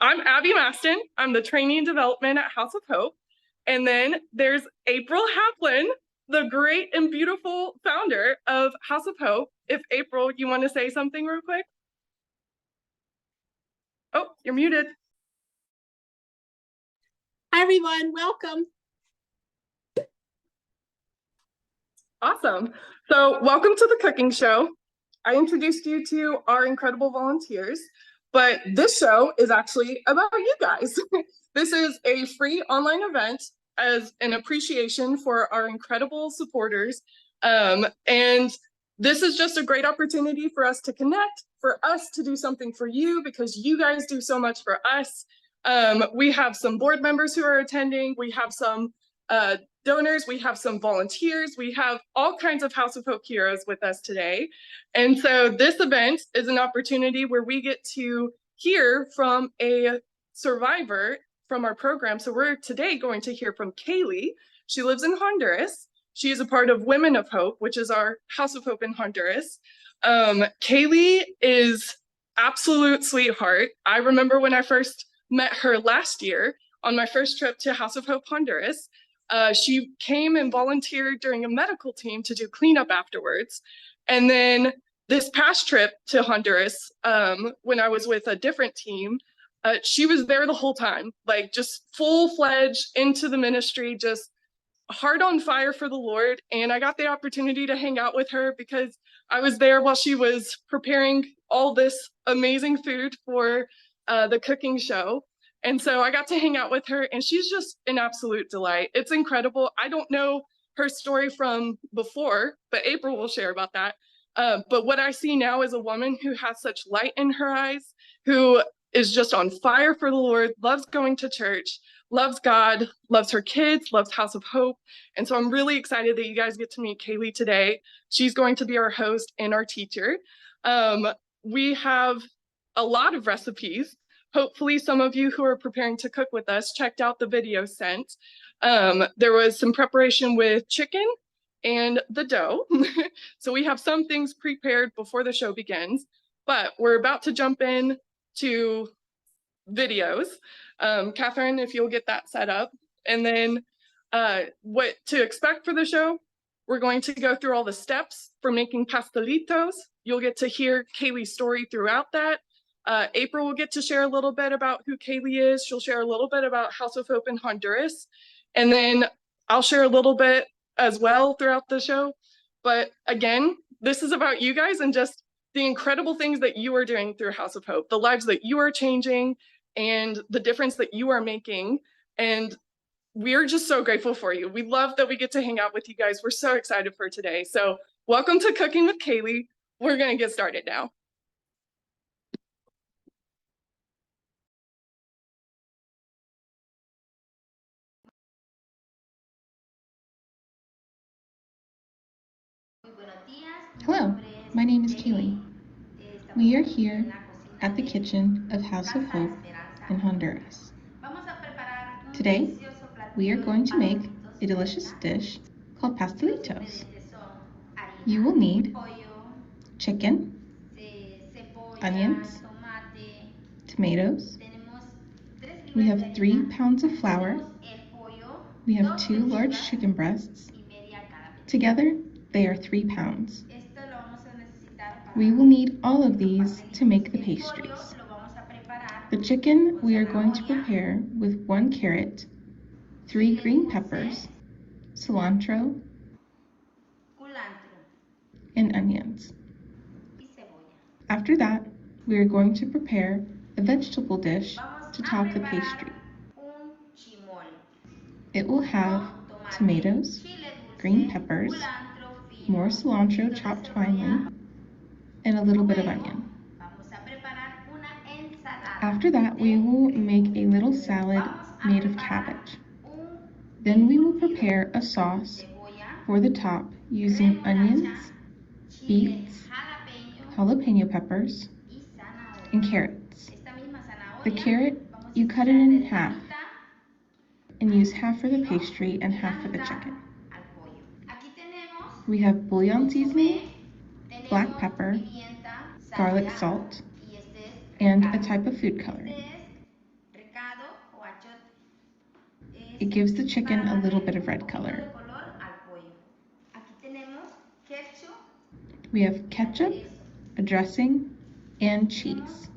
I'm Abby Maston. I'm the trainee in development at House of Hope. And then there's April Haplin, the great and beautiful founder of House of Hope. If April, you want to say something real quick? Oh, you're muted. Hi, everyone. Welcome. Awesome. So welcome to the cooking show. I introduced you to our incredible volunteers, but this show is actually about you guys. This is a free online event as an appreciation for our incredible supporters. And this is just a great opportunity for us to connect, for us to do something for you because you guys do so much for us. We have some board members who are attending. We have some donors, we have some volunteers, we have all kinds of House of Hope heroes with us today. And so this event is an opportunity where we get to hear from a survivor from our program. So we're today going to hear from Keili. She lives in Honduras. She is a part of Women of Hope, which is our House of Hope in Honduras. Keili is absolute sweetheart. I remember when I first met her last year on my first trip to House of Hope Honduras. She came and volunteered during a medical team to do cleanup afterwards. And then this past trip to Honduras, when I was with a different team, she was there the whole time, like just full-fledged into the ministry, just heart on fire for the Lord. And I got the opportunity to hang out with her because I was there while she was preparing all this amazing food for the cooking show. And so I got to hang out with her, and she's just an absolute delight. It's incredible. I don't know her story from before, but April will share about that. But what I see now is a woman who has such light in her eyes, who is just on fire for the Lord, loves going to church, loves God, loves her kids, loves House of Hope. And so I'm really excited that you guys get to meet Keili today. She's going to be our host and our teacher. We have a lot of recipes. Hopefully some of you who are preparing to cook with us checked out the video sent. There was some preparation with chicken and the dough. So we have some things prepared before the show begins, but we're about to jump in to videos. Catherine, if you'll get that set up. And then what to expect for the show, we're going to go through all the steps for making pastelitos. You'll get to hear Keili's story throughout that. April will get to share a little bit about who Keili is. She'll share a little bit about House of Hope in Honduras. And then I'll share a little bit as well throughout the show. But again, this is about you guys and just the incredible things that you are doing through House of Hope, the lives that you are changing and the difference that you are making. And we're just so grateful for you. We love that we get to hang out with you guys. We're so excited for today. So welcome to Cooking with Keili. We're going to get started now. Hello, my name is Keili. We are here at the kitchen of House of Hope in Honduras. Today, we are going to make a delicious dish called pastelitos. You will need chicken, onions, tomatoes. We have 3 pounds of flour. We have 2 large chicken breasts. Together, they are 3 pounds. We will need all of these to make the pastries. The chicken we are going to prepare with 1 carrot, 3 green peppers, cilantro, and onions. After that, we are going to prepare a vegetable dish to top the pastry. It will have tomatoes, green peppers, more cilantro chopped finely, and a little bit of onion. After that, we will make a little salad made of cabbage. Then we will prepare a sauce for the top using onions, beets, jalapeno peppers, and carrots. The carrot, you cut it in half and use half for the pastry and half for the chicken. We have bouillon seasoning, black pepper, garlic salt, and a type of food coloring. It gives the chicken a little bit of red color. We have ketchup, a dressing, and cheese.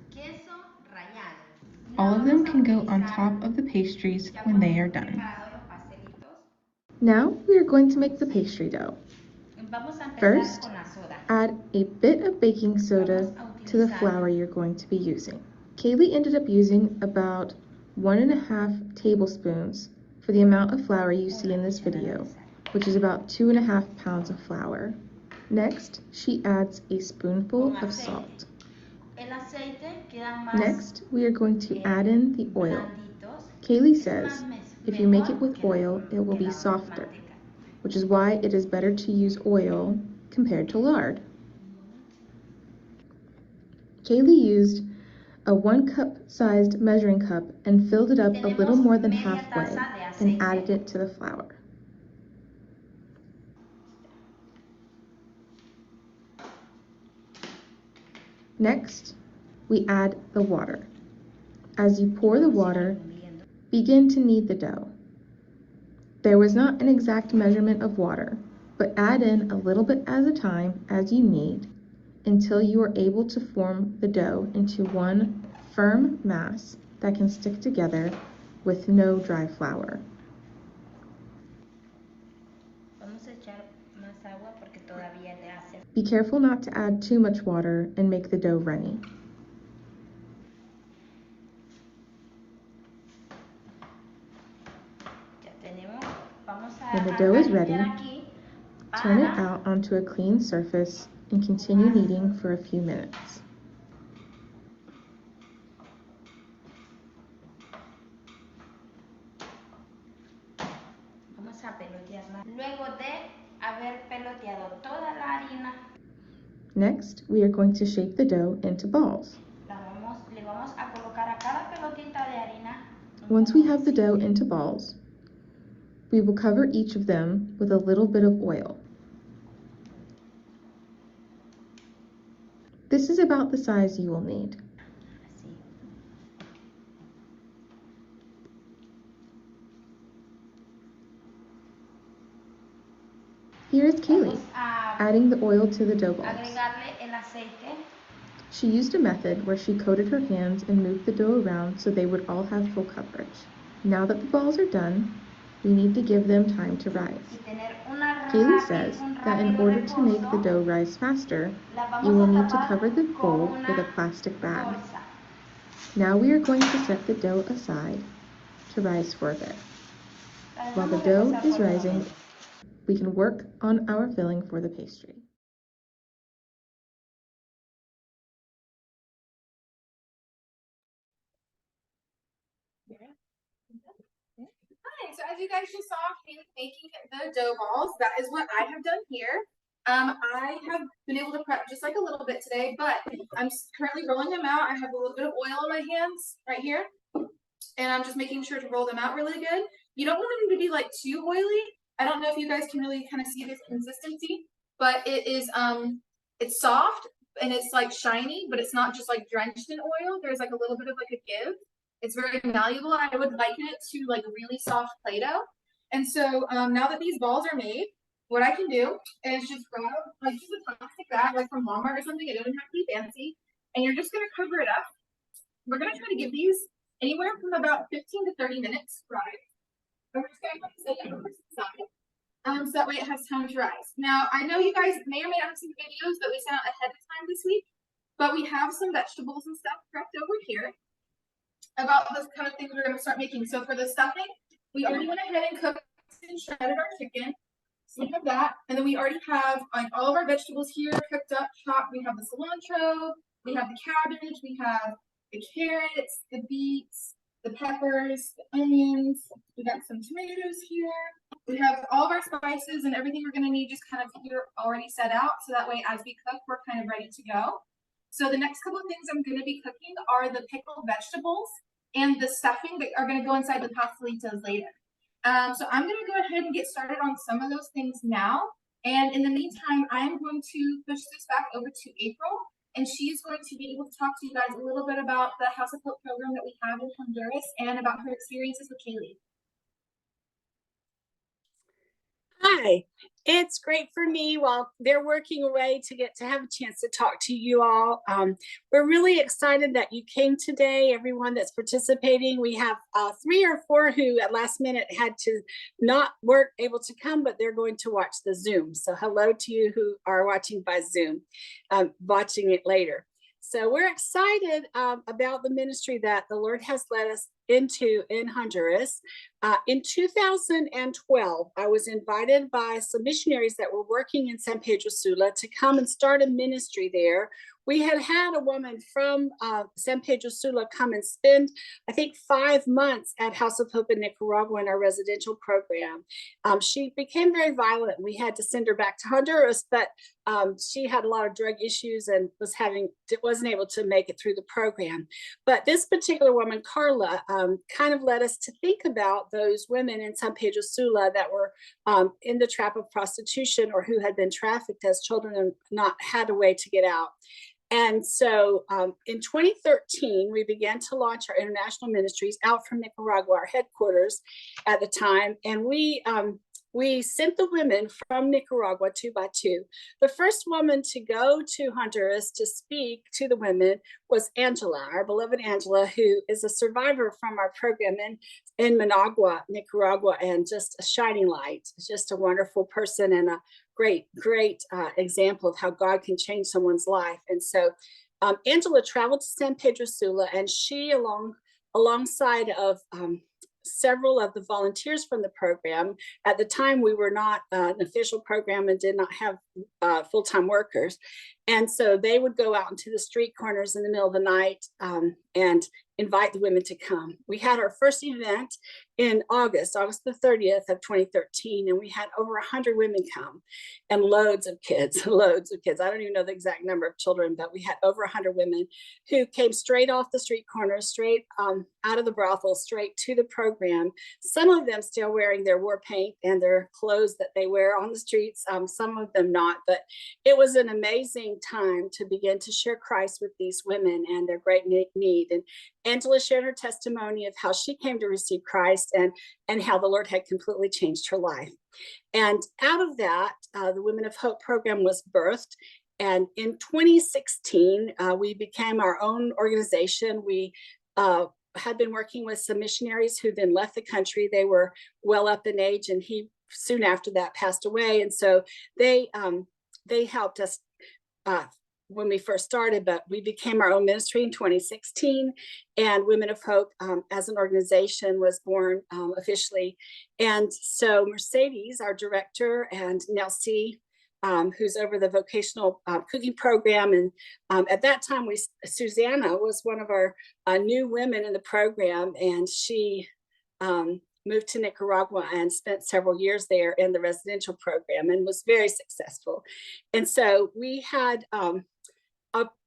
All of them can go on top of the pastries when they are done. Now we are going to make the pastry dough. First, add a bit of baking soda to the flour you're going to be using. Keili ended up using about 1.5 tablespoons for the amount of flour you see in this video, which is about 2.5 pounds of flour. Next, she adds a spoonful of salt. Next, we are going to add in the oil. Keili says, if you make it with oil, it will be softer, which is why it is better to use oil compared to lard. Keili used a 1-cup sized measuring cup and filled it up a little more than halfway and added it to the flour. Next, we add the water. As you pour the water, begin to knead the dough. There was not an exact measurement of water, but add in a little bit at a time as you need until you are able to form the dough into one firm mass that can stick together with no dry flour. Be careful not to add too much water and make the dough runny. When the dough is ready, turn it out onto a clean surface and continue kneading for a few minutes. Next, we are going to shape the dough into balls. Once we have the dough into balls, we will cover each of them with a little bit of oil. This is about the size you will need. Here is Keili, adding the oil to the dough balls. She used a method where she coated her hands and moved the dough around so they would all have full coverage. Now that the balls are done, we need to give them time to rise. Keili says that in order to make the dough rise faster, you will need to cover the bowl with a plastic bag. Now we are going to set the dough aside to rise for a bit. While the dough is rising, we can work on our filling for the pastry. Hi, so as you guys just saw, Keili making the dough balls. That is what I have done here. I have been able to prep just like a little bit today, but I'm currently rolling them out. I have a little bit of oil on my hands right here, and I'm just making sure to roll them out really good. You don't want them to be like too oily. I don't know if you guys can really kind of see this consistency, but it is it's soft and it's like shiny, but it's not just like drenched in oil. There's like a little bit of like a give. It's very malleable. I would liken it to like really soft Play-Doh. And so now that these balls are made, what I can do is just grab like just a plastic bag like from Walmart or something. It doesn't have to be fancy. And you're just gonna cover it up. We're gonna try to give these anywhere from about 15 to 30 minutes fried. We're just gonna put this in side. So that way it has time to rise. Now I know you guys may or may not have seen the videos that we sent out ahead of time this week, but we have some vegetables and stuff prepped over here about the kind of things we're going to start making. So for the stuffing, we already went ahead and cooked and shredded our chicken. So we have that, and then we already have like all of our vegetables here cooked up, chopped. We have the cilantro, we have the cabbage, we have the carrots, the beets, the peppers, the onions. We got some tomatoes here. We have all of our spices and everything we're going to need just kind of here already set out. So that way, as we cook, we're kind of ready to go. So the next couple of things I'm going to be cooking are the pickled vegetables and the stuffing that are going to go inside the pastelitos later. So I'm going to go ahead and get started on some of those things now. And in the meantime, I'm going to push this back over to April, and she's going to be able to talk to you guys a little bit about the House of Hope program that we have in Honduras and about her experiences with Keili. Hi, it's great for me while they're working away to get to have a chance to talk to you all. We're really excited that you came today, everyone that's participating. We have 3 or 4 who at last minute had to not work able to come, but they're going to watch the Zoom. So hello to you who are watching by Zoom, watching it later. So we're excited about the ministry that the Lord has led us into in Honduras. In 2012, I was invited by some missionaries that were working in San Pedro Sula to come and start a ministry there. We had a woman from San Pedro Sula come and spend, I think, 5 months at House of Hope in Nicaragua in our residential program. She became very violent. We had to send her back to Honduras, but she had a lot of drug issues and wasn't able to make it through the program. But this particular woman, Carla, kind of led us to think about those women in San Pedro Sula that were in the trap of prostitution or who had been trafficked as children and not had a way to get out. And so in 2013, we began to launch our international ministries out from Nicaragua, our headquarters at the time. And we sent the women from Nicaragua 2 by 2. The first woman to go to Honduras to speak to the women was Angela, our beloved Angela, who is a survivor from our program in Managua, Nicaragua, and just a shining light. Just a wonderful person and a great example of how God can change someone's life. And so Angela traveled to San Pedro Sula, and she, alongside of several of the volunteers from the program. At the time, we were not an official program and did not have full-time workers. And so they would go out into the street corners in the middle of the night and invite the women to come. We had our first event in August the 30th of 2013, and we had over 100 women come and loads of kids. I don't even know the exact number of children, but we had over 100 women who came straight off the street corners, straight out of the brothel, straight to the program. Some of them still wearing their war paint and their clothes that they wear on the streets, some of them not, but it was an amazing time to begin to share Christ with these women and their great need. And Angela shared her testimony of how she came to receive Christ and how the Lord had completely changed her life. And out of that, the Women of Hope program was birthed. And in 2016, we became our own organization. We had been working with some missionaries who then left the country. They were well up in age, and he soon after that passed away. And so they helped us when we first started, but we became our own ministry in 2016, and Women of Hope as an organization was born officially. And so Mercedes, our director, and Nelsie, who's over the vocational cooking program. And at that time, Susanna was one of our new women in the program, and she moved to Nicaragua and spent several years there in the residential program and was very successful. And so we had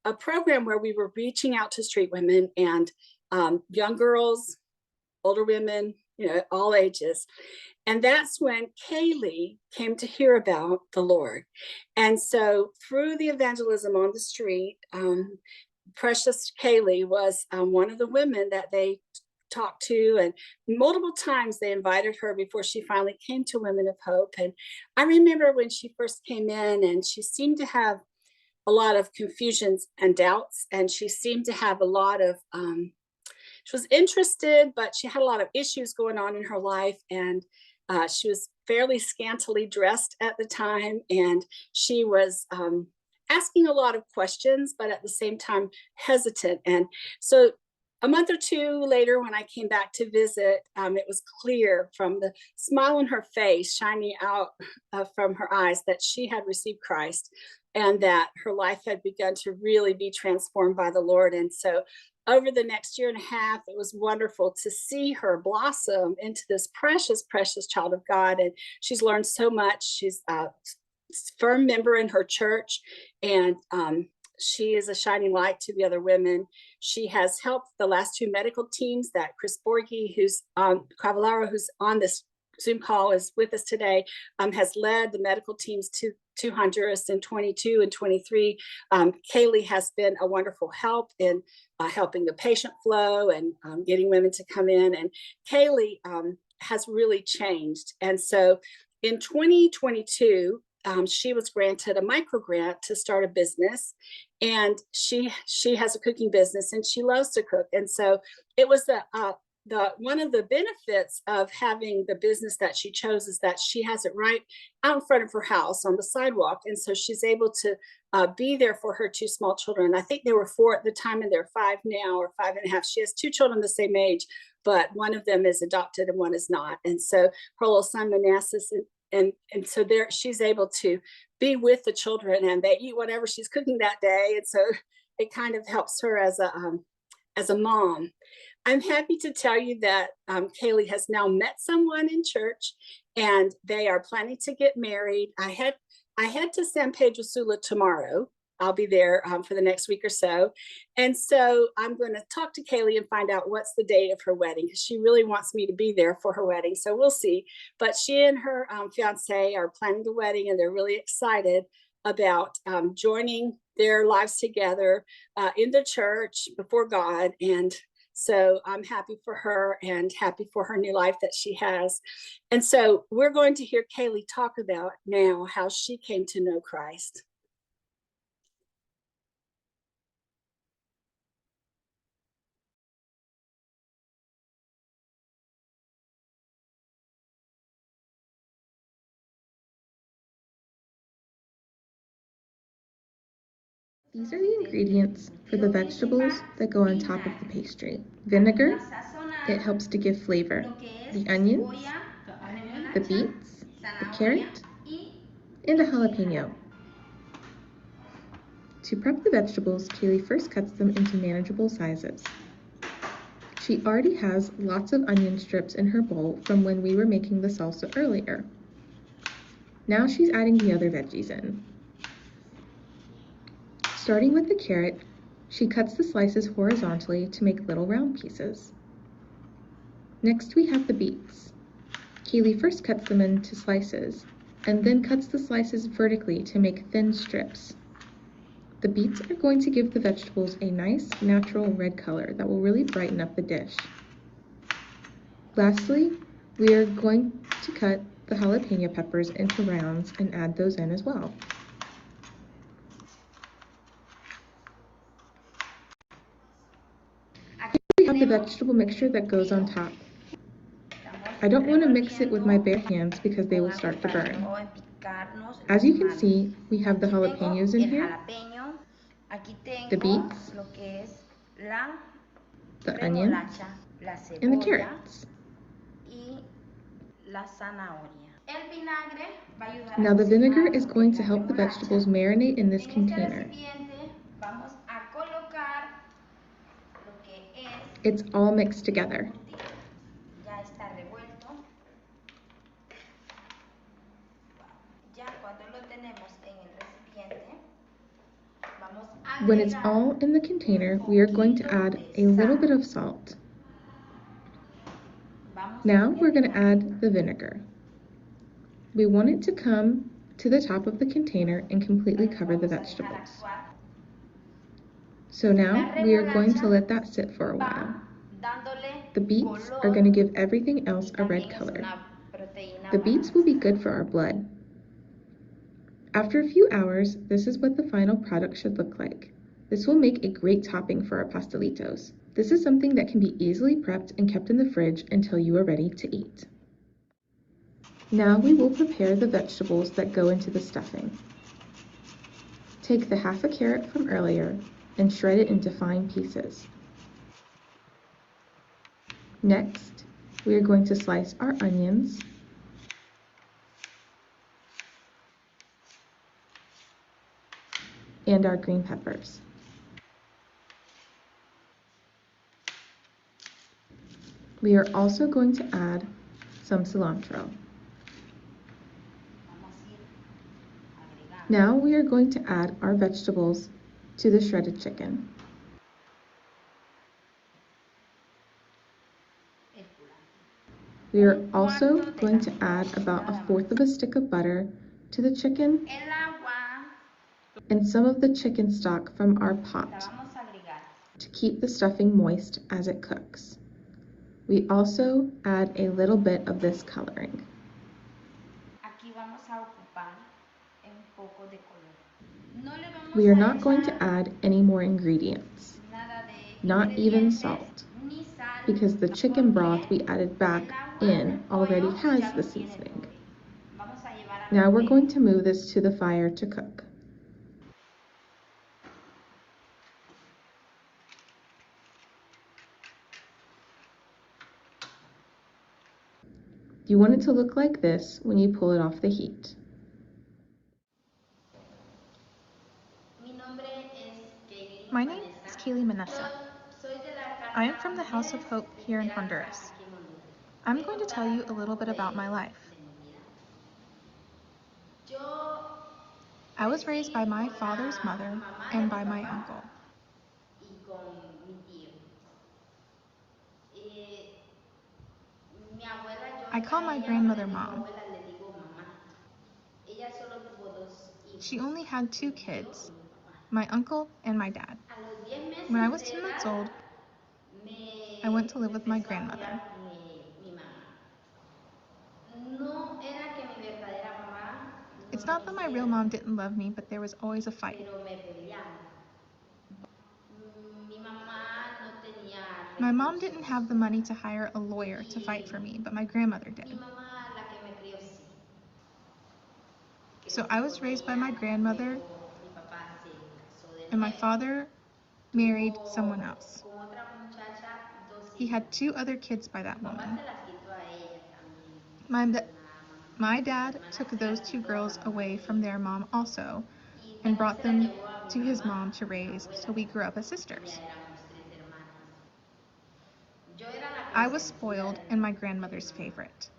a program where we were reaching out to street women and young girls, older women, all ages. And that's when Keili came to hear about the Lord. And so through the evangelism on the street, precious Keili was one of the women that they talked to, and multiple times they invited her before she finally came to Women of Hope. And I remember when she first came in, and she seemed to have a lot of confusions and doubts, and she seemed to have a lot of she was interested, but she had a lot of issues going on in her life, and she was fairly scantily dressed at the time, and she was asking a lot of questions, but at the same time hesitant. And so a month or 2 later, when I came back to visit, it was clear from the smile on her face shining out from her eyes that she had received Christ and that her life had begun to really be transformed by the Lord. And so over the next year and a half, it was wonderful to see her blossom into this precious, precious child of God. And she's learned so much. She's a firm member in her church, and she is a shining light to the other women. She has helped the last 2 medical teams that Chris Borghi, who's Cavallaro, who's on this Zoom call, is with us today, has led the medical teams to Honduras in 22 and 23. Keili has been a wonderful help in helping the patient flow and getting women to come in. And Keili has really changed. And so in 2022, she was granted a micro grant to start a business, and she has a cooking business and she loves to cook. And so it was the one of the benefits of having the business that she chose is that she has it right out in front of her house on the sidewalk, and so she's able to be there for her two small children. I think they were 4 at the time and they're 5 now, or 5.5. She has 2 children the same age, but one of them is adopted and one is not. And so her little son Manassas, and so there she's able to be with the children and they eat whatever she's cooking that day. And so it kind of helps her as a mom. I'm happy to tell you that Keili has now met someone in church and they are planning to get married. I head to San Pedro Sula tomorrow. I'll be there for the next week or so. And so I'm going to talk to Keili and find out what's the date of her wedding, because she really wants me to be there for her wedding. So we'll see. But she and her fiance are planning the wedding and they're really excited about joining their lives together in the church before God. And so I'm happy for her and happy for her new life that she has. And so we're going to hear Keili talk about now how she came to know Christ. These are the ingredients for the vegetables that go on top of the pastry. Vinegar, it helps to give flavor. The onions, the beets, the carrot, and a jalapeno. To prep the vegetables, Keili first cuts them into manageable sizes. She already has lots of onion strips in her bowl from when we were making the salsa earlier. Now she's adding the other veggies in. Starting with the carrot, she cuts the slices horizontally to make little round pieces. Next we have the beets. Keili first cuts them into slices, and then cuts the slices vertically to make thin strips. The beets are going to give the vegetables a nice, natural red color that will really brighten up the dish. Lastly, we are going to cut the jalapeno peppers into rounds and add those in as well. We have the vegetable mixture that goes on top. I don't want to mix it with my bare hands because they will start to burn. As you can see, we have the jalapenos in here, the beets, the onions, and the carrots. Now the vinegar is going to help the vegetables marinate in this container. It's all mixed together. When it's all in the container, we are going to add a little bit of salt. Now we're going to add the vinegar. We want it to come to the top of the container and completely cover the vegetables. So now we are going to let that sit for a while. The beets are going to give everything else a red color. The beets will be good for our blood. After a few hours, this is what the final product should look like. This will make a great topping for our pastelitos. This is something that can be easily prepped and kept in the fridge until you are ready to eat. Now we will prepare the vegetables that go into the stuffing. Take the half a carrot from earlier and shred it into fine pieces. Next, we are going to slice our onions, and our green peppers. We are also going to add some cilantro. Now we are going to add our vegetables to the shredded chicken. We are also going to add about 1/4 of a stick of butter to the chicken and some of the chicken stock from our pot to keep the stuffing moist as it cooks. We also add a little bit of this coloring. We are not going to add any more ingredients, not even salt, because the chicken broth we added back in already has the seasoning. Now we're going to move this to the fire to cook. You want it to look like this when you pull it off the heat. My name is Keili. I am from the House of Hope here in Honduras. I'm going to tell you a little bit about my life. I was raised by my father's mother and by my uncle. I call my grandmother Mom. She only had 2 kids, my uncle and my dad. When I was 10 months old, I went to live with my grandmother. It's not that my real mom didn't love me, but there was always a fight. My mom didn't have the money to hire a lawyer to fight for me, but my grandmother did. So I was raised by my grandmother, and my father married someone else. He had 2 other kids by that woman. My dad took those 2 girls away from their mom also and brought them to his mom to raise, so we grew up as sisters. I was spoiled and my grandmother's favorite.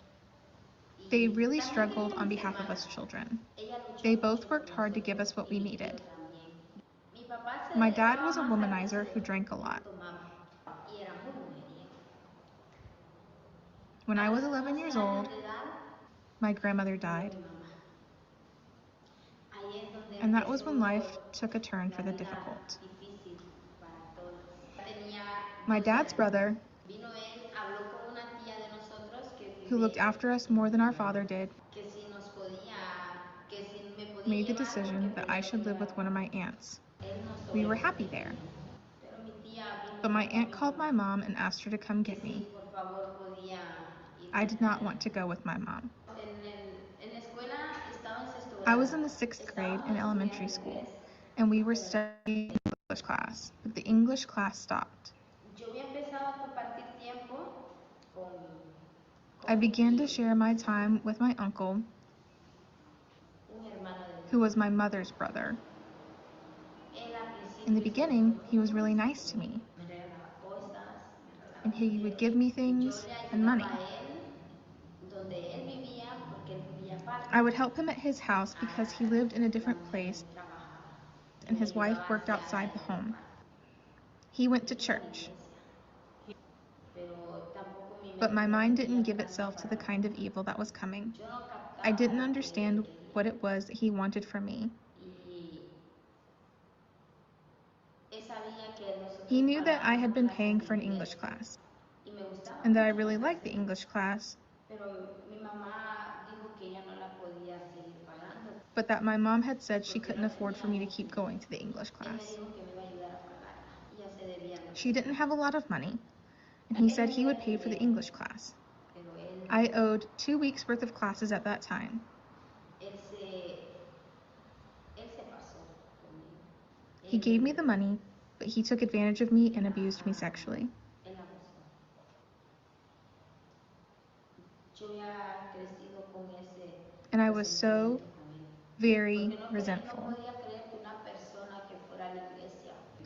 They really struggled on behalf of us children. They both worked hard to give us what we needed. My dad was a womanizer who drank a lot. When I was 11 years old, my grandmother died. And that was when life took a turn for the difficult. My dad's brother, who looked after us more than our father did, made the decision that I should live with one of my aunts. We were happy there. But my aunt called my mom and asked her to come get me. I did not want to go with my mom. I was in the 6th grade in elementary school, and we were studying English class, but the English class stopped. I began to share my time with my uncle, who was my mother's brother. In the beginning, he was really nice to me, and he would give me things and money. I would help him at his house because he lived in a different place and his wife worked outside the home. He went to church, but my mind didn't give itself to the kind of evil that was coming. I didn't understand what it was that he wanted from me. He knew that I had been paying for an English class, and that I really liked the English class, but that my mom had said she couldn't afford for me to keep going to the English class. She didn't have a lot of money, and he said he would pay for the English class. I owed 2 weeks worth of classes at that time. He gave me the money, but he took advantage of me and abused me sexually. And I was so very resentful.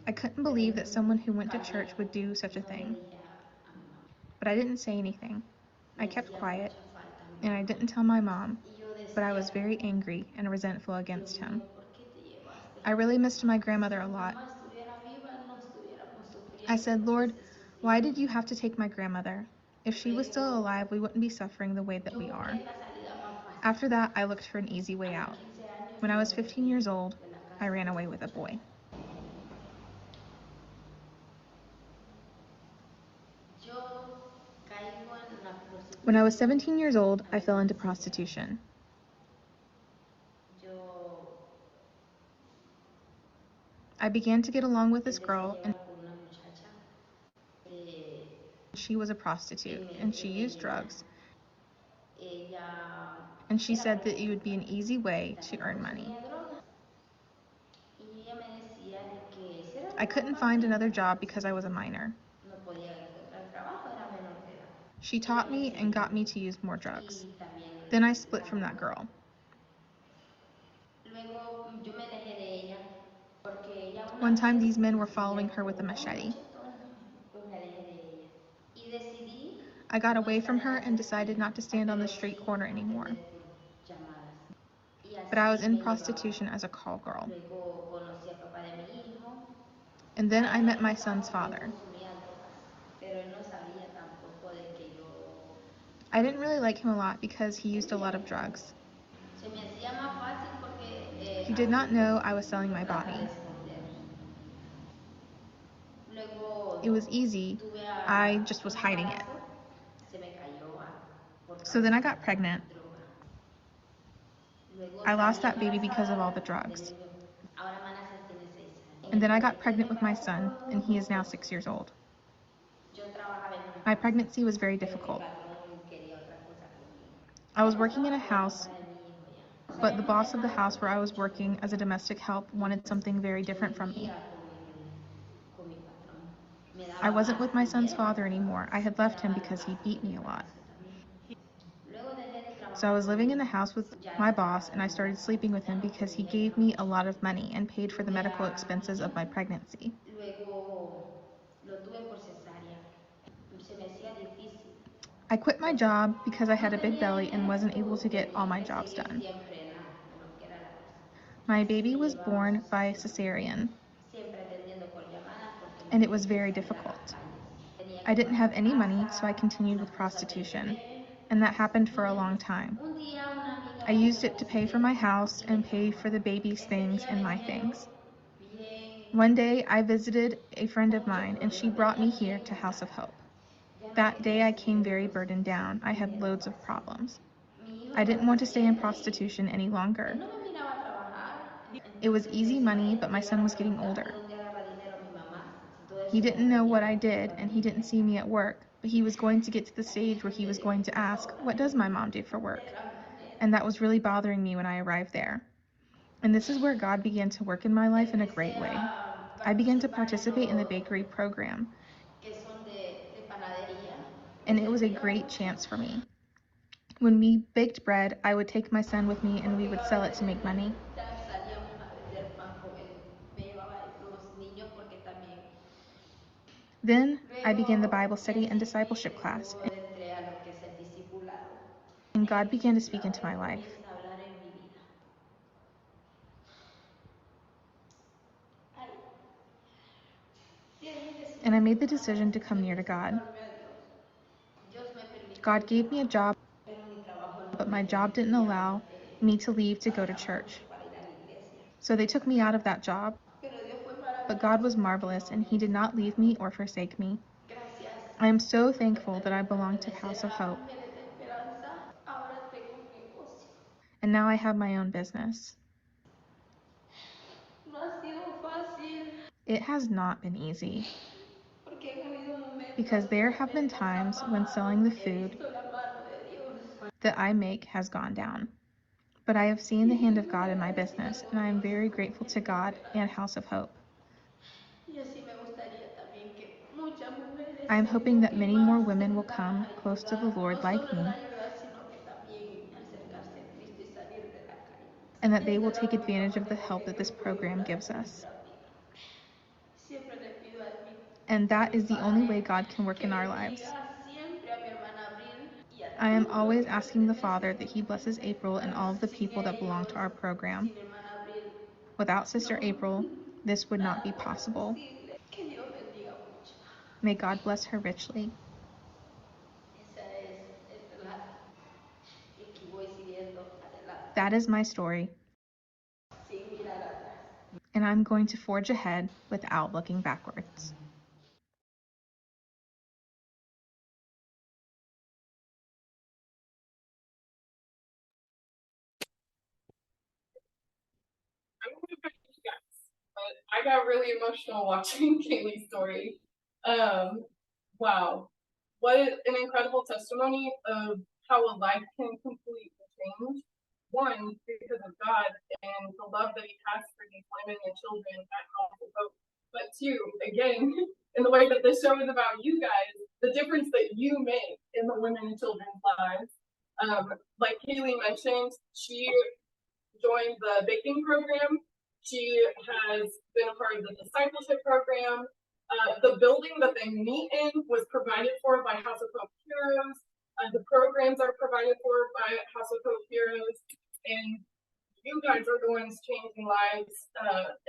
I couldn't believe that someone who went to church would do such a thing. But I didn't say anything. I kept quiet, and I didn't tell my mom, but I was very angry and resentful against him. I really missed my grandmother a lot. I said, "Lord, why did you have to take my grandmother? If she was still alive, we wouldn't be suffering the way that we are." After that, I looked for an easy way out. When I was 15 years old, I ran away with a boy. When I was 17 years old, I fell into prostitution. I began to get along with this girl, and she was a prostitute, and she used drugs. And she said that it would be an easy way to earn money. I couldn't find another job because I was a minor. She taught me and got me to use more drugs. Then I split from that girl. One time these men were following her with a machete. I got away from her and decided not to stand on the street corner anymore. But I was in prostitution as a call girl. And then I met my son's father. I didn't really like him a lot because he used a lot of drugs. He did not know I was selling my body. It was easy. I just was hiding it. So then I got pregnant. I lost that baby because of all the drugs. And then I got pregnant with my son, and he is now 6 years old. My pregnancy was very difficult. I was working in a house, but the boss of the house where I was working as a domestic help wanted something very different from me. I wasn't with my son's father anymore. I had left him because he beat me a lot. So I was living in the house with my boss, and I started sleeping with him because he gave me a lot of money and paid for the medical expenses of my pregnancy. I quit my job because I had a big belly and wasn't able to get all my jobs done. My baby was born by cesarean, and it was very difficult. I didn't have any money, so I continued with prostitution, and that happened for a long time. I used it to pay for my house and pay for the baby's things and my things. One day, I visited a friend of mine, and she brought me here to House of Hope. That day, I came very burdened down. I had loads of problems. I didn't want to stay in prostitution any longer. It was easy money, but my son was getting older. He didn't know what I did, and he didn't see me at work, but he was going to get to the stage where he was going to ask, "What does my mom do for work?" And that was really bothering me when I arrived there. And this is where God began to work in my life in a great way. I began to participate in the bakery program, and it was a great chance for me. When we baked bread, I would take my son with me and we would sell it to make money. Then I began the Bible study and discipleship class, and God began to speak into my life. And I made the decision to come near to God. God gave me a job, but my job didn't allow me to leave to go to church. So they took me out of that job. But God was marvelous, and He did not leave me or forsake me. I am so thankful that I belong to House of Hope. And now I have my own business. It has not been easy, because there have been times when selling the food that I make has gone down. But I have seen the hand of God in my business, and I am very grateful to God and House of Hope. I am hoping that many more women will come close to the Lord like me, and that they will take advantage of the help that this program gives us. And that is the only way God can work in our lives. I am always asking the Father that He blesses April and all of the people that belong to our program. Without Sister April, this would not be possible. May God bless her richly. That is my story, and I'm going to forge ahead without looking backwards. I'm gonna put you guys, but I got really emotional watching Keili's story. Wow, what an incredible testimony of how a life can completely change. One, because of God and the love that He has for these women and children at House of Hope. But two, again, in the way that this show is about you guys, the difference that you make in the women and children's lives. Like Keili mentioned, she joined the baking program. She has been a part of the discipleship program. The building that they meet in was provided for by House of Hope Heroes. The programs are provided for by House of Hope Heroes. And you guys are the ones changing lives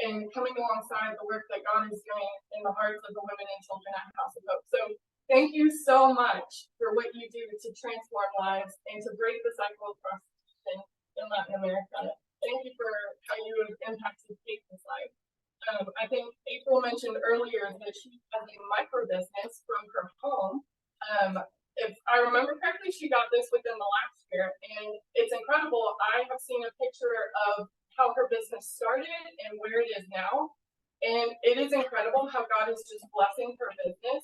and coming alongside the work that God is doing in the hearts of the women and children at House of Hope. So thank you so much for what you do to transform lives and to break the cycle of prostitution in Latin America. Thank you for how you have impacted Keili's life. I think April mentioned earlier that she has a micro business from her home. If I remember correctly, she got this within the last year, and it's incredible. I have seen a picture of how her business started and where it is now, and it is incredible how God is just blessing her business.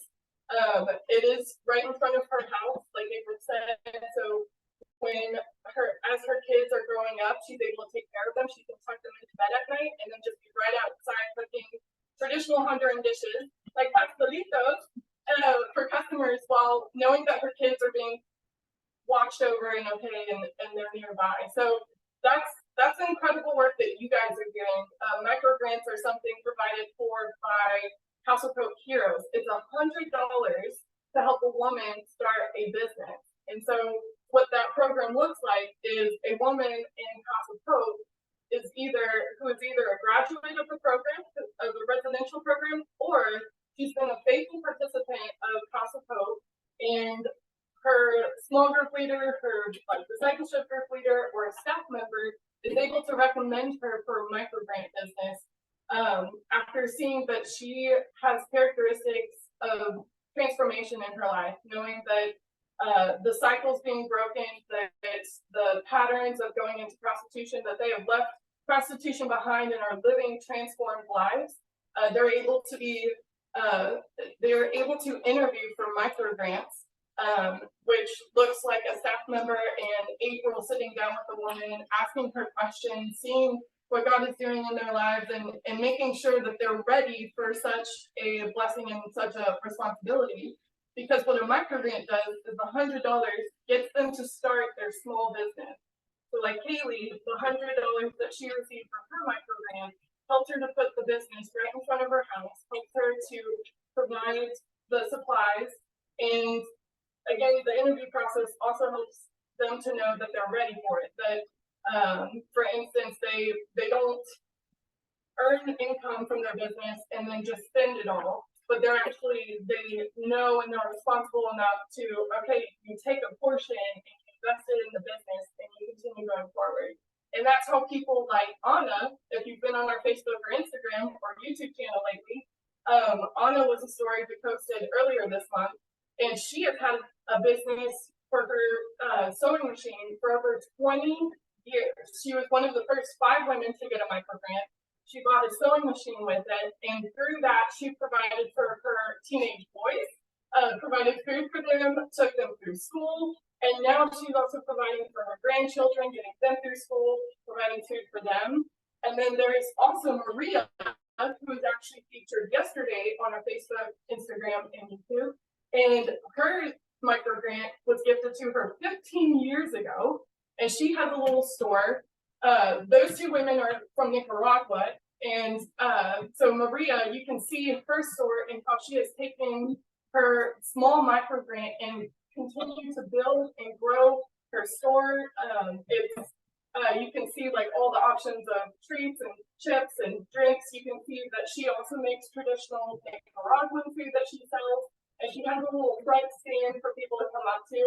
It is right in front of her house, like April said, so as her kids are growing up, she's able to take care of them. She can tuck them into bed at night and then just be right outside cooking traditional Honduran dishes like pastelitos for customers while knowing that her kids are being watched over and okay and they're nearby. So that's incredible work that you guys are doing. Micro grants are something provided for by House of Hope Heroes. It's $100 to help a woman start a business. And so what that program looks like is a woman in House of Hope who is either a graduate of the program, of the residential program, or she's been a faithful participant of House of Hope, and her small group leader, her discipleship group leader, or a staff member is able to recommend her for a micro grant business after seeing that she has characteristics of transformation in her life, knowing that the cycles being broken, that it's the patterns of going into prostitution, that they have left prostitution behind and are living transformed lives. They're able to interview for micro grants, which looks like a staff member and April sitting down with the woman, asking her questions, seeing what God is doing in their lives, and making sure that they're ready for such a blessing and such a responsibility. Because what a micro grant does is $100 gets them to start their small business. So like Keili, the $100 that she received from her micro grant helped her to put the business right in front of her house, helped her to provide the supplies, and again, the interview process also helps them to know that they're ready for it. That, for instance, they don't earn income from their business and then just spend it all, but they know and they're responsible enough to, okay, you take a portion and invest it in the business and you continue going forward. And that's how people like Anna, if you've been on our Facebook or Instagram or YouTube channel lately, Anna was a story we posted earlier this month, and she has had a business for her sewing machine for over 20 years. She was one of the first 5 women to get a micro grant. She bought a sewing machine with it, and through that, she provided for her teenage boys, provided food for them, took them through school, and now she's also providing for her grandchildren, getting them through school, providing food for them. And then there is also Maria, who was actually featured yesterday on our Facebook, Instagram, and YouTube. And her micro grant was gifted to her 15 years ago, and she has a little store. Those 2 women are from Nicaragua, and so Maria, you can see her store and how she has taken her small micro grant and continue to build and grow her store. You can see like all the options of treats and chips and drinks. You can see that she also makes traditional Nicaraguan food that she sells, and she has a little front stand for people to come up to.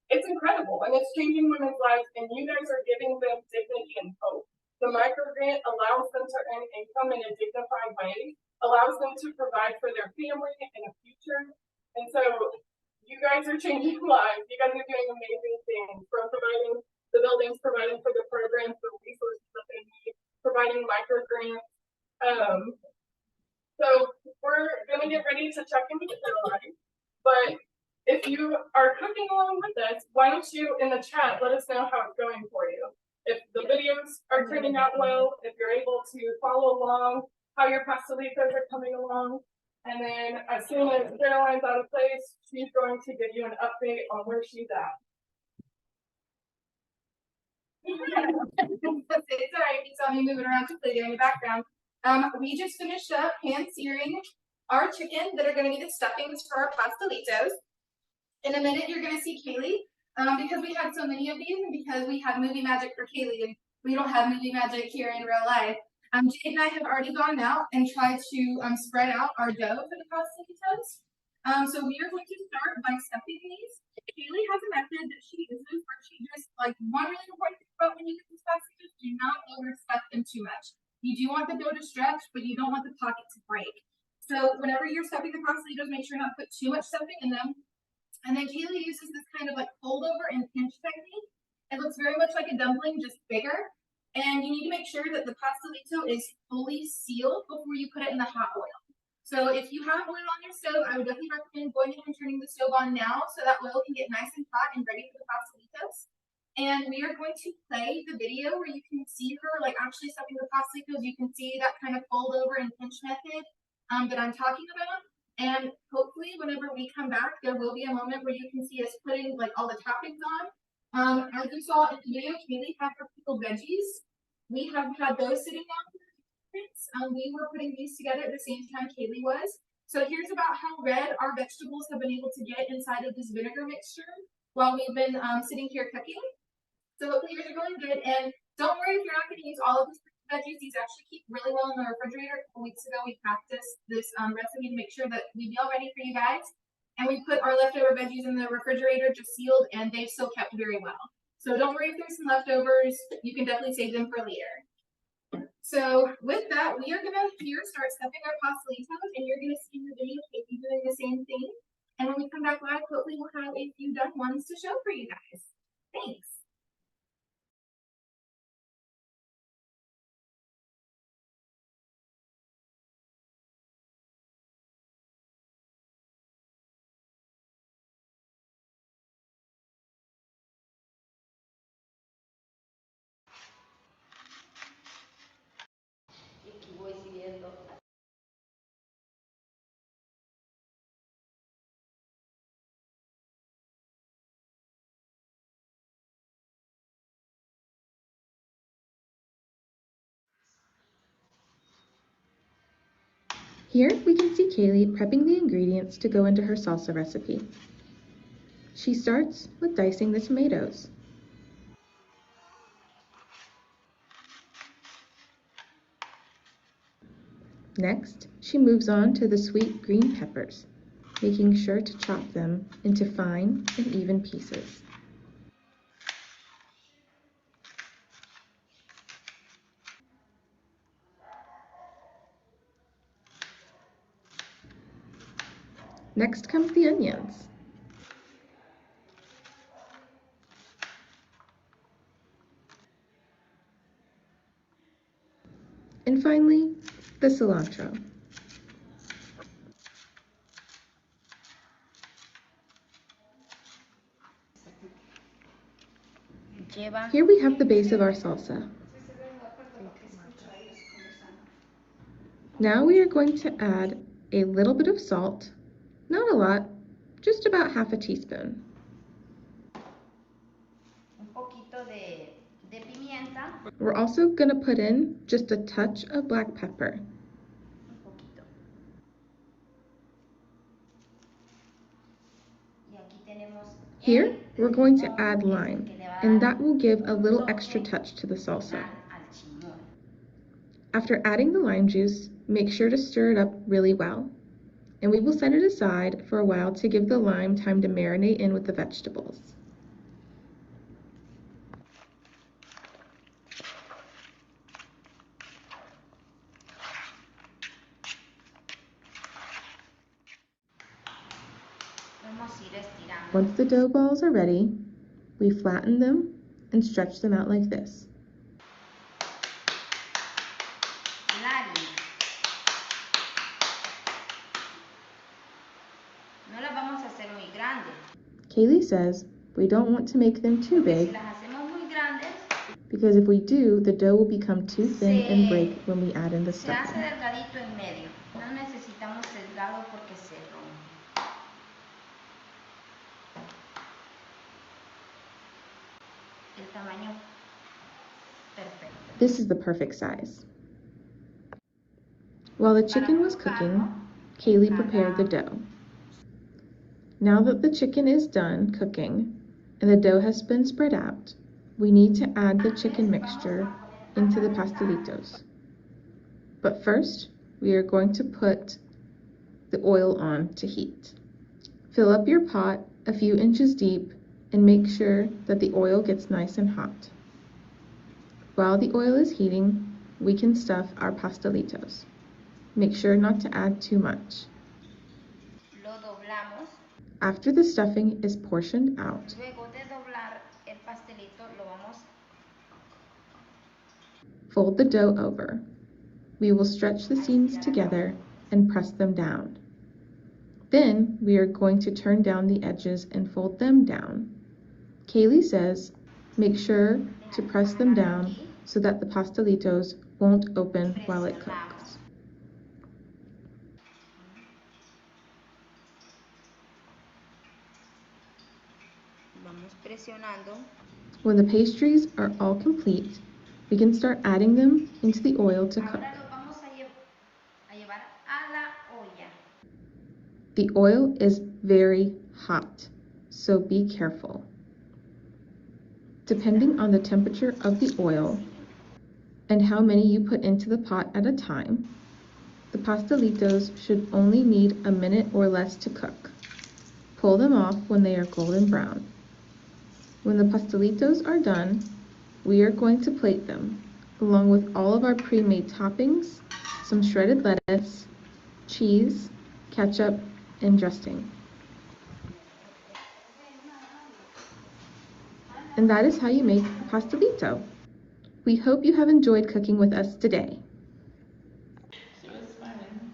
It's incredible, and it's changing women's lives, and you guys are giving them dignity and hope. The micro grant allows them to earn income in a dignified way, allows them to provide for their family and a future. And so you guys are changing lives. You guys are doing amazing things, from providing the buildings, providing for the programs, the resources that they need, providing micro grants. So we're gonna get ready to check into the dough line, but if you are cooking along with us, why don't you in the chat let us know how it's going for you? If the videos are turning out well, if you're able to follow along, how your pastelitos are coming along. And then as soon as Caroline's out of place, she's going to give you an update on where she's at. It's all right. You saw me moving around quickly in the background. We just finished up hand searing our chicken that are going to be the stuffings for our pastelitos. In a minute, you're going to see Keili, because we had so many of these and because we had movie magic for Keili and we don't have movie magic here in real life. Jade and I have already gone out and tried to spread out our dough for the pastelitos. So we are going to start by stuffing these. Keili has a method that she uses where she just, like, one really important thing about when you get these pastelitos, do not overstuff them too much. You do want the dough to stretch, but you don't want the pocket to break. So whenever you're stuffing the pastelitos, make sure not to put too much stuffing in them. And then Keili uses this kind of like fold over and pinch technique. It looks very much like a dumpling, just bigger. And you need to make sure that the pastelito is fully sealed before you put it in the hot oil. So if you have oil on your stove, I would definitely recommend going ahead and turning the stove on now so that oil can get nice and hot and ready for the pastelitos. And we are going to play the video where you can see her like actually stuffing the pastelitos. You can see that kind of fold over and pinch method that I'm talking about. And hopefully whenever we come back, there will be a moment where you can see us putting like all the toppings on. As you saw in the video, Keili had her pickled veggies. We have had those sitting down for the we were putting these together at the same time Keili was. So here's about how red our vegetables have been able to get inside of this vinegar mixture while we've been sitting here cooking. So hopefully yours are going good. And don't worry if you're not going to use all of these veggies. These actually keep really well in the refrigerator. A couple weeks ago, we practiced this recipe to make sure that we'd be all ready for you guys. And we put our leftover veggies in the refrigerator, just sealed, and they've still kept very well. So don't worry if there's some leftovers. You can definitely save them for later. So with that, we are going to here start stuffing our pastelitos, and you're going to see in the video Keili doing the same thing. And when we come back live, hopefully we'll have a few done ones to show for you guys. Thanks. Here we can see Keili prepping the ingredients to go into her salsa recipe. She starts with dicing the tomatoes. Next, she moves on to the sweet green peppers, making sure to chop them into fine and even pieces. Next comes the onions. And finally, the cilantro. Here we have the base of our salsa. Now we are going to add a little bit of salt, not a lot, just about half a teaspoon. We're also going to put in just a touch of black pepper. Here, we're going to add lime, and that will give a little extra touch to the salsa. After adding the lime juice, make sure to stir it up really well, and we will set it aside for a while to give the lime time to marinate in with the vegetables. Once the dough balls are ready, we flatten them and stretch them out like this. Keili says we don't want to make them too big because if we do, the dough will become too thin and break when we add in the stuffing. This is the perfect size. While the chicken was cooking, Keili prepared the dough. Now that the chicken is done cooking and the dough has been spread out, we need to add the chicken mixture into the pastelitos. But first, we are going to put the oil on to heat. Fill up your pot a few inches deep and make sure that the oil gets nice and hot. While the oil is heating, we can stuff our pastelitos. Make sure not to add too much. After the stuffing is portioned out, fold the dough over. We will stretch the seams together and press them down. Then we are going to turn down the edges and fold them down. Keili says, make sure to press them down so that the pastelitos won't open while it cooks. When the pastries are all complete, we can start adding them into the oil to cook. The oil is very hot, so be careful. Depending on the temperature of the oil and how many you put into the pot at a time, the pastelitos should only need a minute or less to cook. Pull them off when they are golden brown. When the pastelitos are done, we are going to plate them, along with all of our pre-made toppings, some shredded lettuce, cheese, ketchup, and dressing. And that is how you make a pastelito. We hope you have enjoyed cooking with us today. She was smiling.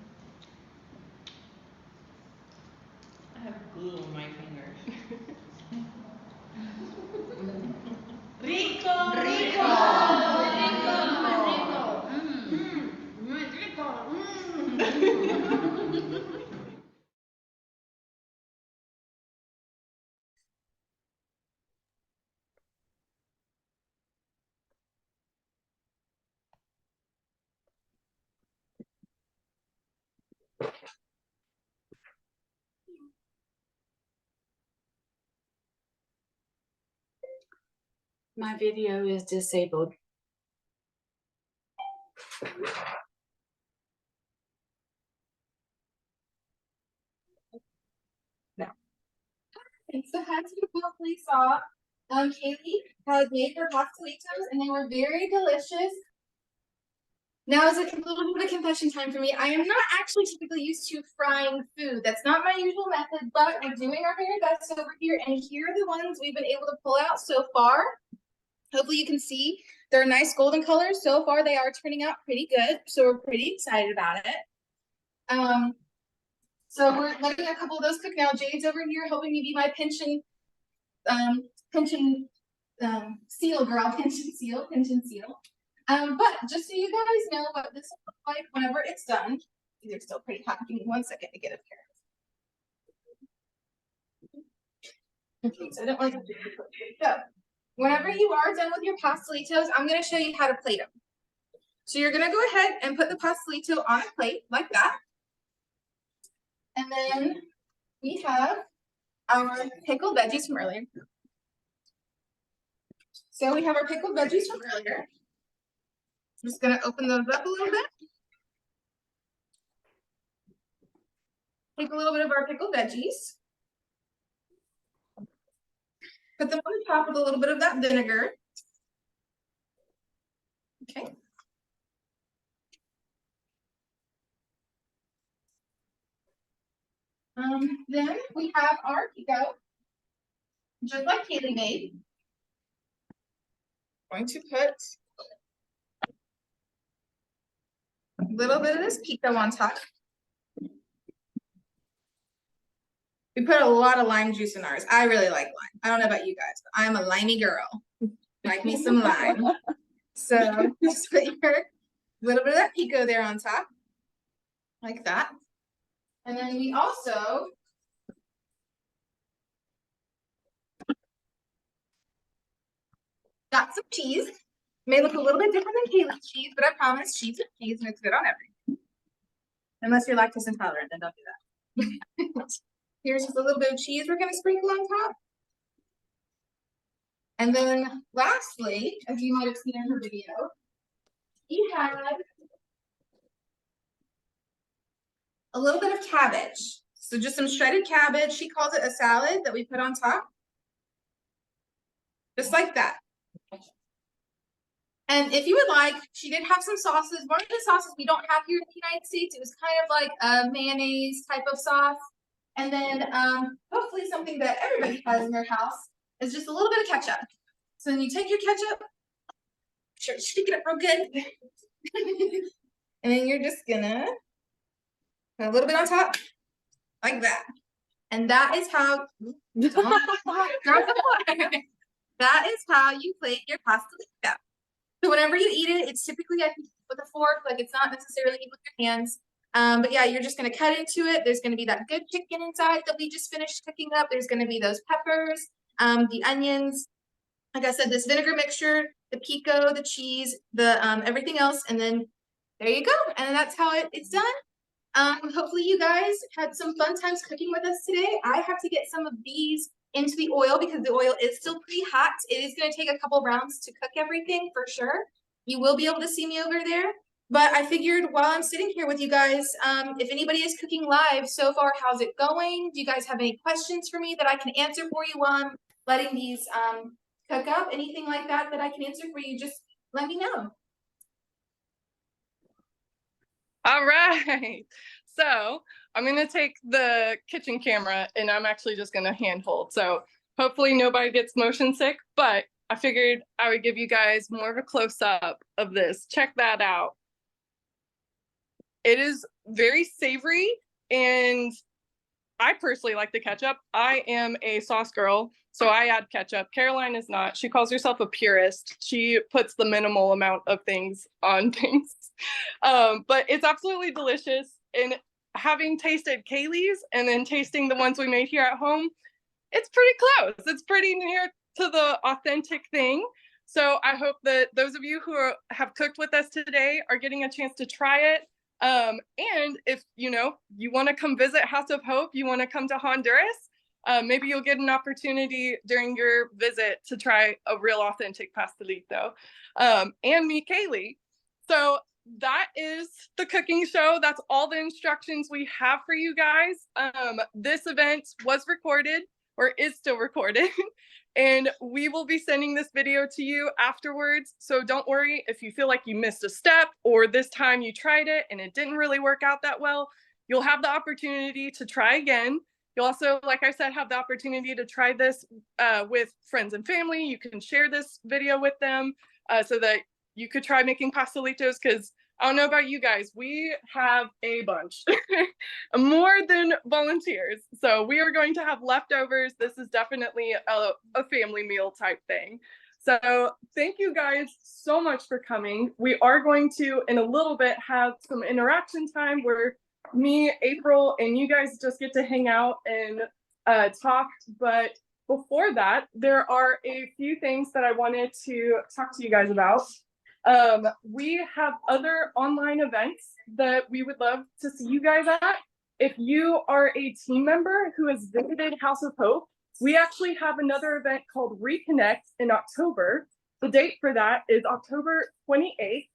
I have glue on my fingers. Rico! Rico! My video is disabled. And so as you hopefully saw, Keili had made her pastelitos and they were very delicious. Now is a little bit of confession time for me. I am not actually typically used to frying food. That's not my usual method, but we're doing our very best over here. And here are the ones we've been able to pull out so far. Hopefully you can see they're nice golden colors. So far they are turning out pretty good. So we're pretty excited about it. So we're letting a couple of those cook now. Jade's over here helping me be my pension seal girl, pension seal. But just so you guys know what this will look like whenever it's done. These are still pretty hot. Give me 1 second to get up here. Okay, so I don't want to. So whenever you are done with your pastelitos, I'm going to show you how to plate them. So you're going to go ahead and put the pastelito on a plate like that. And then we have our pickled veggies from earlier. So we have our pickled veggies from earlier. I'm just going to open those up a little bit. Take a little bit of our pickled veggies. Put them on the top with a little bit of that vinegar. Okay. Then we have our pico, just like Keili made. Going to put a little bit of this pico on top. We put a lot of lime juice in ours. I really like lime. I don't know about you guys, but I'm a limey girl. Like me some lime. So just put your little bit of that pico there on top, like that. And then we also got some cheese. May look a little bit different than Keili's cheese, but I promise cheese is cheese and it's good on everything. Unless you're lactose intolerant, then don't do that. Here's just a little bit of cheese we're gonna sprinkle on top. And then lastly, as you might have seen in her video, we had a little bit of cabbage. So just some shredded cabbage. She calls it a salad that we put on top. Just like that. And if you would like, she did have some sauces. One of the sauces we don't have here in the United States, it was kind of like a mayonnaise type of sauce. And then hopefully something that everybody has in their house is just a little bit of ketchup. So then you take your ketchup, shake it up real good. And then you're just gonna put a little bit on top, like that. And that is how that is how you plate your pastelito. So whenever you eat it, it's typically I think with a fork, like it's not necessarily with your hands. But yeah, you're just gonna cut into it. There's gonna be that good chicken inside that we just finished cooking up. There's gonna be those peppers, the onions, like I said, this vinegar mixture, the pico, the cheese, the everything else, and then there you go. And that's how it's done. Hopefully you guys had some fun times cooking with us today. I have to get some of these into the oil because the oil is still pretty hot. It is going to take a couple rounds to cook everything for sure. You will be able to see me over there. But I figured while I'm sitting here with you guys, if anybody is cooking live so far, how's it going? Do you guys have any questions for me that I can answer for you while I'm letting these cook up? Anything like that that I can answer for you, just let me know. All right. So I'm going to take the kitchen camera and I'm actually just going to handhold. So hopefully nobody gets motion sick, but I figured I would give you guys more of a close up of this. Check that out. It is very savory and I personally like the ketchup. I am a sauce girl, so I add ketchup. Caroline is not. She calls herself a purist. She puts the minimal amount of things on things. But it's absolutely delicious. And having tasted Keili's and then tasting the ones we made here at home, it's pretty close. It's pretty near to the authentic thing. So I hope that those of you who have cooked with us today are getting a chance to try it. And if you want to come visit House of Hope, you want to come to Honduras, maybe you'll get an opportunity during your visit to try a real authentic pastelito, and meet Keili. So that is the cooking show. That's all the instructions we have for you guys. This event was recorded or is still recorded. And we will be sending this video to you afterwards. So don't worry if you feel like you missed a step or this time you tried it and it didn't really work out that well. You'll have the opportunity to try again. You'll also, like I said, have the opportunity to try this with friends and family. You can share this video with them so that you could try making pastelitos, because I don't know about you guys, we have a bunch, more than volunteers. So we are going to have leftovers. This is definitely a family meal type thing. So thank you guys so much for coming. We are going to, in a little bit, have some interaction time where me, April, and you guys just get to hang out and talk. But before that, there are a few things that I wanted to talk to you guys about. We have other online events that we would love to see you guys at. If you are a team member who has visited House of Hope, we actually have another event called Reconnect in October. The date for that is October 28th,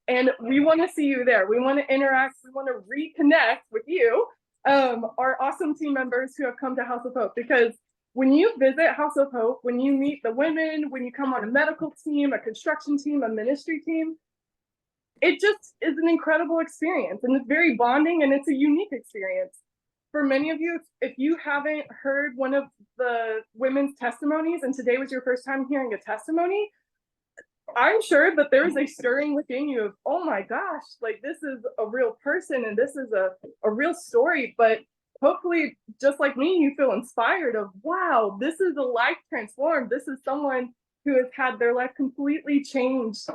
and we want to see you there. We want to interact. We want to reconnect with you, our awesome team members who have come to House of Hope, because when you visit House of Hope, when you meet the women, when you come on a medical team, a construction team, a ministry team, it just is an incredible experience, and it's very bonding, and it's a unique experience. For many of you, if you haven't heard one of the women's testimonies, and today was your first time hearing a testimony, I'm sure that there is a stirring within you of, oh my gosh, like this is a real person, and this is a real story. But hopefully, just like me, you feel inspired of, wow, this is a life transformed. This is someone who has had their life completely changed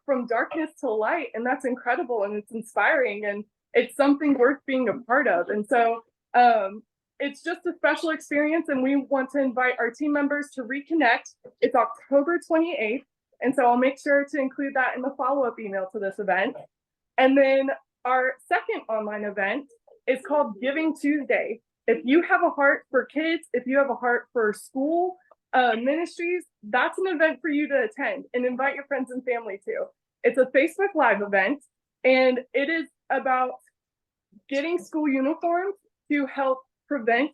from darkness to light. And that's incredible, and it's inspiring, and it's something worth being a part of. And so it's just a special experience, and we want to invite our team members to reconnect. It's October 28th. And so I'll make sure to include that in the follow-up email to this event. And then our second online event is called Giving Tuesday. If you have a heart for kids, if you have a heart for school ministries, that's an event for you to attend, and invite your friends and family to. It's a Facebook Live event, and it is about getting school uniforms to help prevent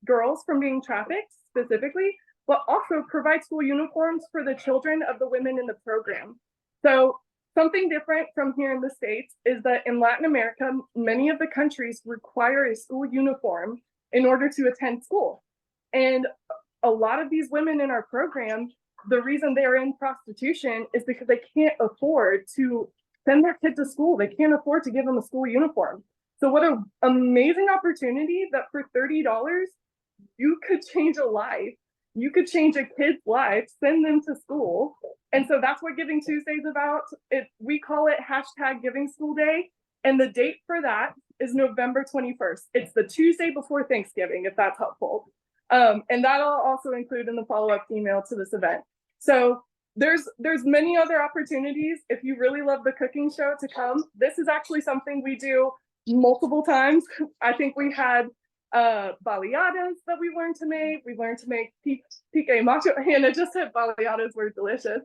girls from being trafficked specifically, but also provide school uniforms for the children of the women in the program. So something different from here in the States is that in Latin America, many of the countries require a school uniform in order to attend school. And a lot of these women in our program, the reason they're in prostitution is because they can't afford to send their kid to school. They can't afford to give them a school uniform. So what an amazing opportunity that for $30, you could change a life. You could change a kid's life, send them to school. And so that's what Giving Tuesday is about. We call it #GivingSchoolDay. And the date for that is November 21st. It's the Tuesday before Thanksgiving, if that's helpful. And that'll also include in the follow-up email to this event. So there's many other opportunities. If you really love the cooking show, to come. This is actually something we do multiple times. I think we had baleadas that we learned to make. We learned to make pique macho. Hannah just said baleadas were delicious.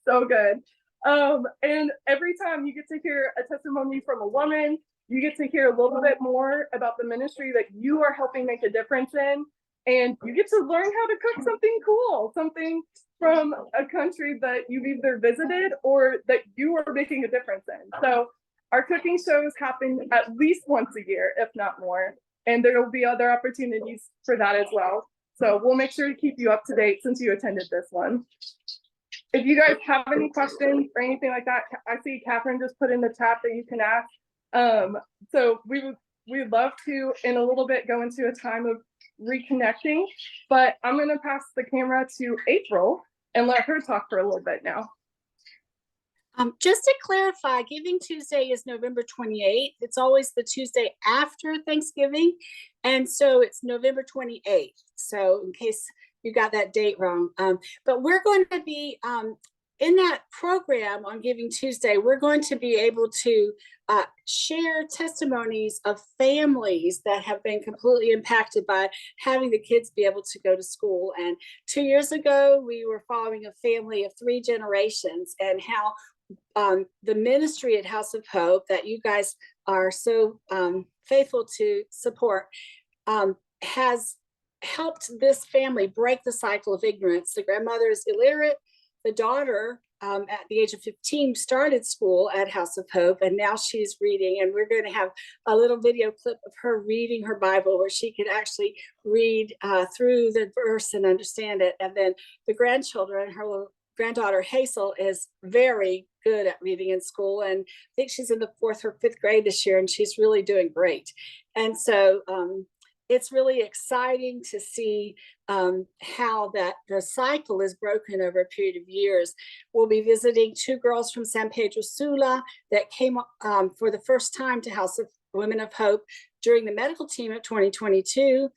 So good. And every time you get to hear a testimony from a woman, you get to hear a little bit more about the ministry that you are helping make a difference in. And you get to learn how to cook something cool, something from a country that you've either visited or that you are making a difference in. So our cooking shows happen at least once a year, if not more. And there will be other opportunities for that as well. So we'll make sure to keep you up to date since you attended this one. If you guys have any questions or anything like that, I see Catherine just put in the chat that you can ask. So we'd love to, in a little bit, go into a time of reconnecting, but I'm going to pass the camera to April and let her talk for a little bit now. Just to clarify, Giving Tuesday is November 28th. It's always the Tuesday after Thanksgiving. And so it's November 28th. So in case you got that date wrong. But we're going to be in that program on Giving Tuesday, we're going to be able to share testimonies of families that have been completely impacted by having the kids be able to go to school. And 2 years ago, we were following a family of 3 generations, and how the ministry at House of Hope that you guys are so faithful to support has helped this family break the cycle of ignorance. The grandmother is illiterate. The daughter, at the age of 15, started school at House of Hope, and now she's reading. And we're going to have a little video clip of her reading her Bible where she could actually read through the verse and understand it. And then the grandchildren, her little granddaughter Hazel is very good at reading in school, and I think she's in the 4th or 5th grade this year, and she's really doing great. And so it's really exciting to see how that the cycle is broken over a period of years. We'll be visiting 2 girls from San Pedro Sula that came for the first time to House of Women of Hope during the medical team of 2022.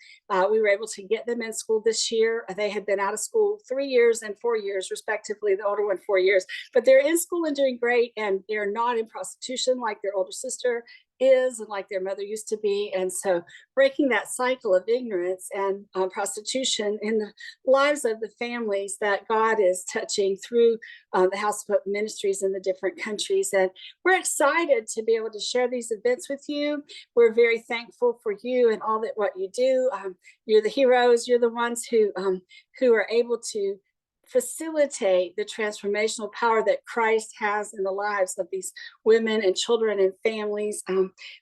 We were able to get them in school this year. They had been out of school 3 years and 4 years, respectively, the older one 4 years, but they're in school and doing great, and they're not in prostitution like their older sister is and like their mother used to be. And so breaking that cycle of ignorance and prostitution in the lives of the families that God is touching through the House of Hope ministries in the different countries. And we're excited to be able to share these events with you. We're very thankful for you and all that what you do. You're the heroes. You're the ones who are able to facilitate the transformational power that Christ has in the lives of these women and children and families.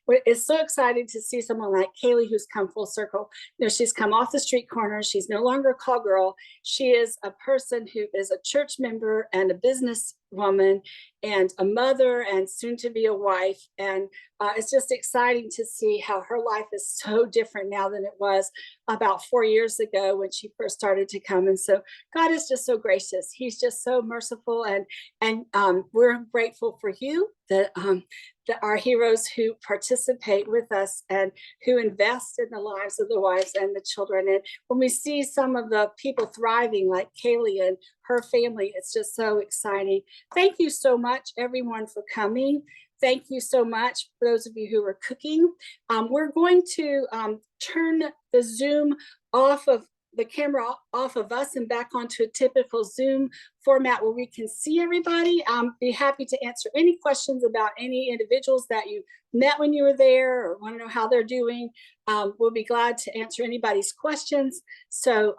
It's so exciting to see someone like Keili, who's come full circle. You know, she's come off the street corner. She's no longer a call girl. She is a person who is a church member and a business woman and a mother and soon to be a wife. And it's just exciting to see how her life is so different now than it was about 4 years ago when she first started to come. And so God is just so gracious. He's just so merciful. And we're grateful for you, that our heroes who participate with us and who invest in the lives of the wives and the children. And when we see some of the people thriving, like Keili and her family, it's just so exciting. Thank you so much, everyone, for coming. Thank you so much for those of you who are cooking. We're going to turn the Zoom off of the camera off of us and back onto a typical Zoom format where we can see everybody. Be happy to answer any questions about any individuals that you met when you were there or want to know how they're doing. We'll be glad to answer anybody's questions. So